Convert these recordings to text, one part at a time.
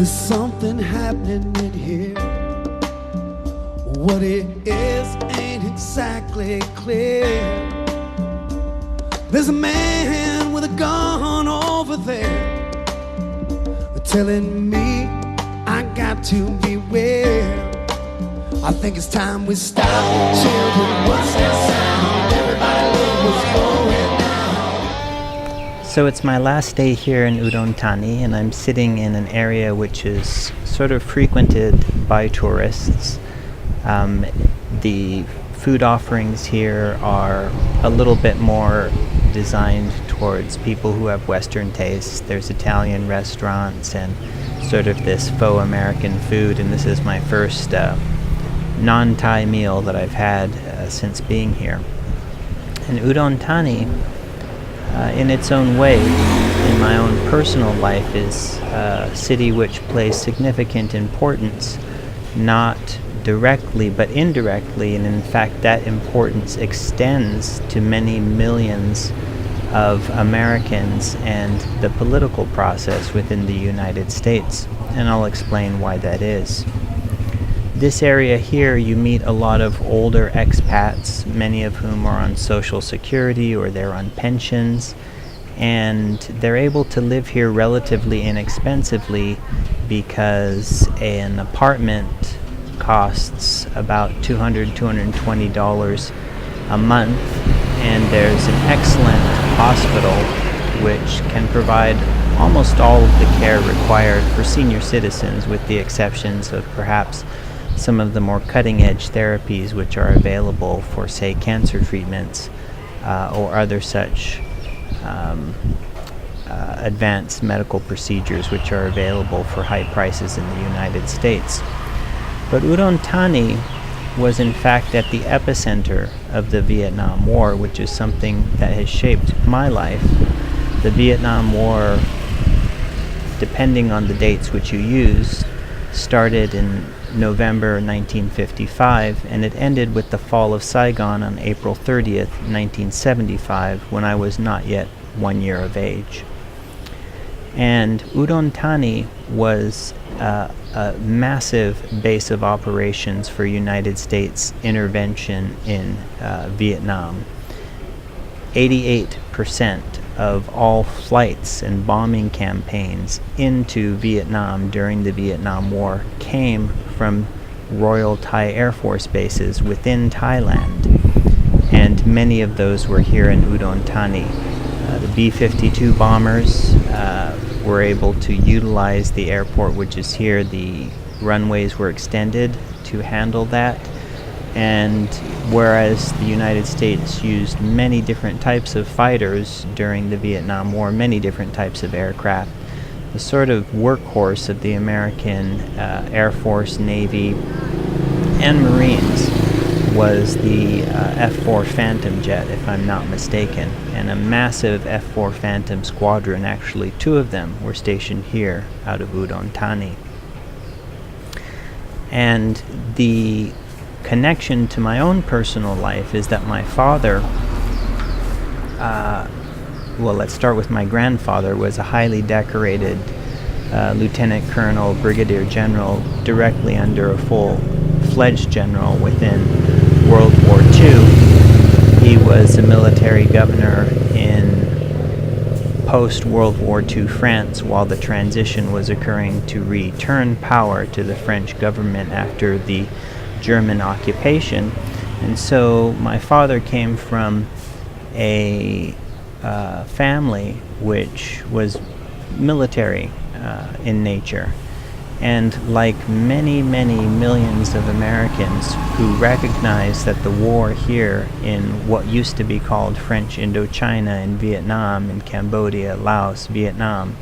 There's something happening in here. What it is ain't exactly clear. There's a man with a gun over there telling me I got to beware. I think it's time we stop. Children, what's that sound? Everybody look what's going down. So it's my last day here in Udon Thani, and I'm sitting in an area which is sort of frequented by tourists. The food offerings here are a little bit more designed towards people who have Western tastes. There's Italian restaurants and sort of this faux American food, and this is my first non-Thai meal that I've had since being here. And Udon Thani, in its own way, in my own personal life, is a city which plays significant importance, not directly but indirectly, and in fact that importance extends to many millions of Americans and the political process within the United States, and I'll explain why that is. This area here, you meet a lot of older expats, many of whom are on Social Security or they're on pensions, and they're able to live here relatively inexpensively because an apartment costs about $220 a month, and there's an excellent hospital which can provide almost all of the care required for senior citizens, with the exceptions of perhaps some of the more cutting-edge therapies which are available for, say, cancer treatments or other such advanced medical procedures which are available for high prices in the United States. But Udon Thani was in fact at the epicenter of the Vietnam War, which is something that has shaped my life. The Vietnam War, depending on the dates which you use, started in November 1955, and it ended with the fall of Saigon on April 30th, 1975, when I was not yet 1 year of age. And Udon Thani was a massive base of operations for United States intervention in Vietnam. 88% of all flights and bombing campaigns into Vietnam during the Vietnam War came from Royal Thai Air Force bases within Thailand, and many of those were here in Udon Thani. The B-52 bombers were able to utilize the airport which is here. The runways were extended to handle that, and whereas the United States used many different types of fighters during the Vietnam War, many different types of aircraft, the sort of workhorse of the American Air Force, Navy, and Marines was the F-4 Phantom jet, if I'm not mistaken, and a massive F-4 Phantom squadron. Actually, two of them were stationed here out of Udon Thani. And the connection to my own personal life is that my father, well, let's start with my grandfather, was a highly decorated lieutenant colonel, brigadier general, directly under a full-fledged general within World War II. He was a military governor in post-World War II France while the transition was occurring to return power to the French government after the German occupation. And so my father came from a family which was military in nature. And like many, many millions of Americans who recognize that the war here in what used to be called French Indochina, in Vietnam, in Cambodia, Laos, Vietnam,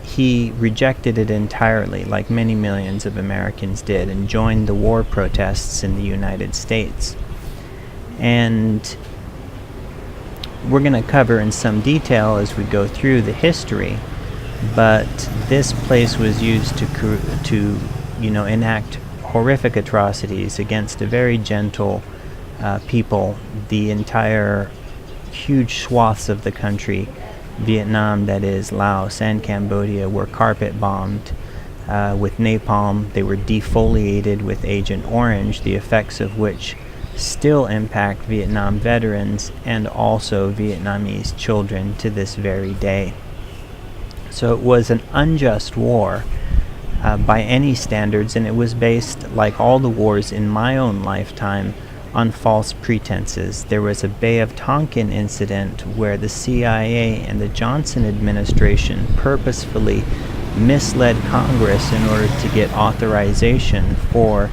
he rejected it entirely, like many millions of Americans did, and joined the war protests in the United States. And we're going to cover in some detail as we go through the history, but this place was used to enact horrific atrocities against a very gentle people. The entire huge swaths of the country Vietnam, that is Laos and Cambodia, were carpet bombed with napalm. They were defoliated with Agent Orange, the effects of which still impact Vietnam veterans and also Vietnamese children to this very day. So it was an unjust war by any standards, and it was based, like all the wars in my own lifetime, on false pretenses. There was a Bay of Tonkin incident where the CIA and the Johnson administration purposefully misled Congress in order to get authorization for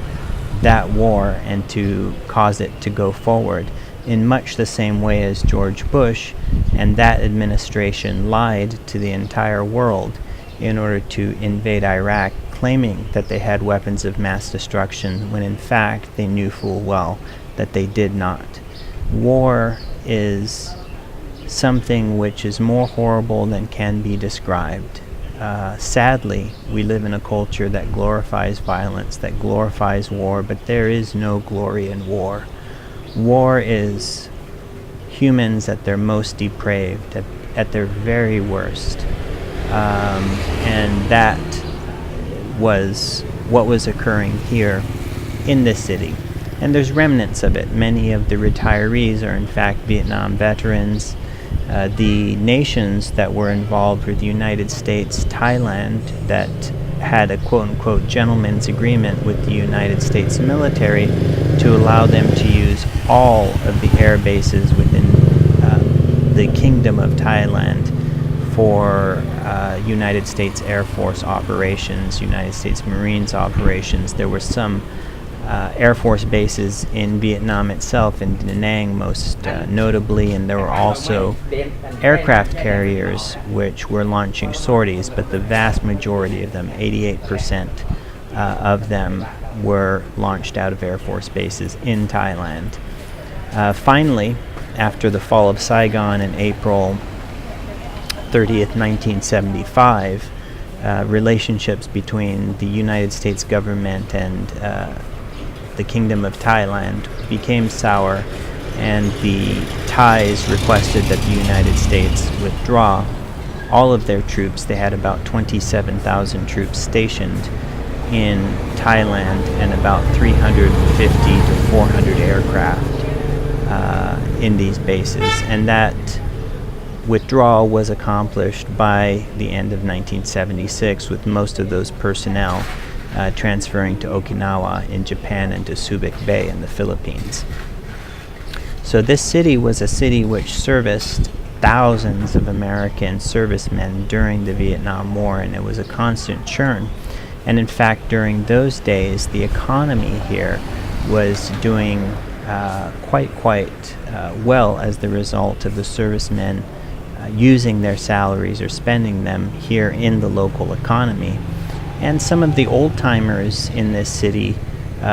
that war and to cause it to go forward, in much the same way as George Bush and that administration lied to the entire world in order to invade Iraq, claiming that they had weapons of mass destruction when in fact they knew full well that they did not. War is something which is more horrible than can be described. Sadly, we live in a culture that glorifies violence, that glorifies war, but there is no glory in war. War is humans at their most depraved, at their very worst. And that was what was occurring here in this city. And there's remnants of it. Many of the retirees are in fact Vietnam veterans. The nations that were involved were the United States, Thailand, that had a quote-unquote gentleman's agreement with the United States military to allow them to use all of the air bases within the Kingdom of Thailand for United States Air Force operations, United States Marines operations. There were some Air Force bases in Vietnam itself, in Da Nang most notably, and there were also aircraft carriers which were launching sorties, but the vast majority of them, 88% of them, were launched out of Air Force bases in Thailand. Finally, after the fall of Saigon in April 30th, 1975, relationships between the United States government and the Kingdom of Thailand became sour, and the Thais requested that the United States withdraw all of their troops. They had about 27,000 troops stationed in Thailand and about 350 to 400 aircraft in these bases. And that withdrawal was accomplished by the end of 1976, with most of those personnel transferring to Okinawa in Japan and to Subic Bay in the Philippines. So this city was a city which serviced thousands of American servicemen during the Vietnam War, and it was a constant churn. And in fact, during those days, the economy here was doing quite well as the result of the servicemen using their salaries or spending them here in the local economy. And some of the old-timers in this city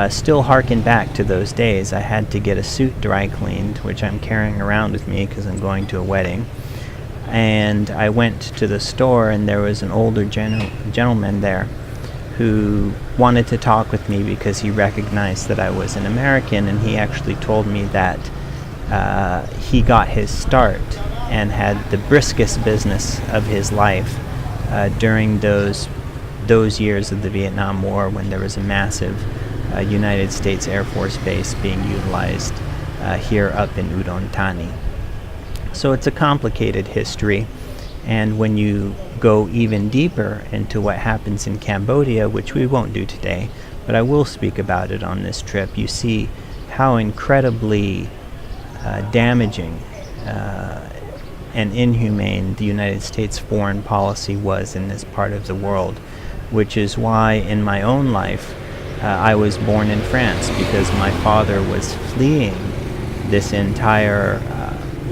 still harken back to those days. I had to get a suit dry cleaned, which I'm carrying around with me because I'm going to a wedding. And I went to the store, and there was an older gentleman there who wanted to talk with me because he recognized that I was an American, and he actually told me that he got his start and had the briskest business of his life during those years of the Vietnam War, when there was a massive United States Air Force base being utilized here up in Udon Thani. So it's a complicated history, and when you go even deeper into what happens in Cambodia, which we won't do today, but I will speak about it on this trip, you see how incredibly damaging and inhumane the United States foreign policy was in this part of the world, which is why in my own life I was born in France, because my father was fleeing this entire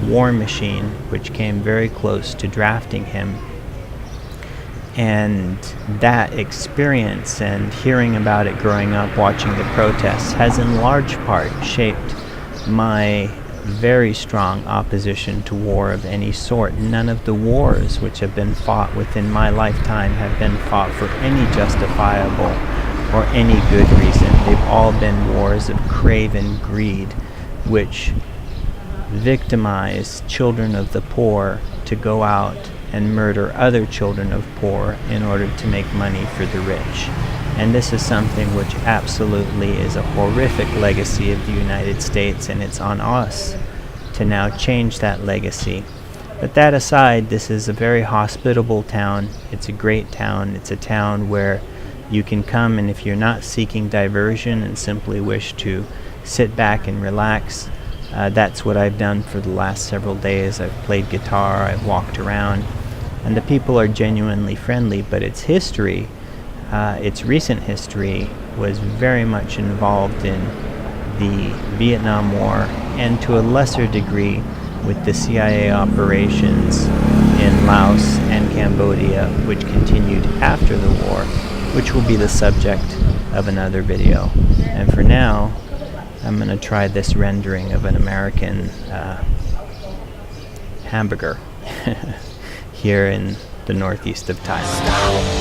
war machine, which came very close to drafting him. And that experience and hearing about it growing up, watching the protests, has in large part shaped my very strong opposition to war of any sort. None of the wars which have been fought within my lifetime have been fought for any justifiable or any good reason. They've all been wars of craven greed, which victimize children of the poor to go out and murder other children of poor in order to make money for the rich. And this is something which absolutely is a horrific legacy of the United States, and it's on us to now change that legacy. But that aside, this is a very hospitable town. It's a great town. It's a town where you can come, and if you're not seeking diversion and simply wish to sit back and relax, that's what I've done for the last several days. I've played guitar, I've walked around, and the people are genuinely friendly, but its history, its recent history, was very much involved in the Vietnam War, and to a lesser degree with the CIA operations in Laos and Cambodia, which continued after the war, which will be the subject of another video. And for now, I'm going to try this rendering of an American hamburger here in the northeast of Thailand.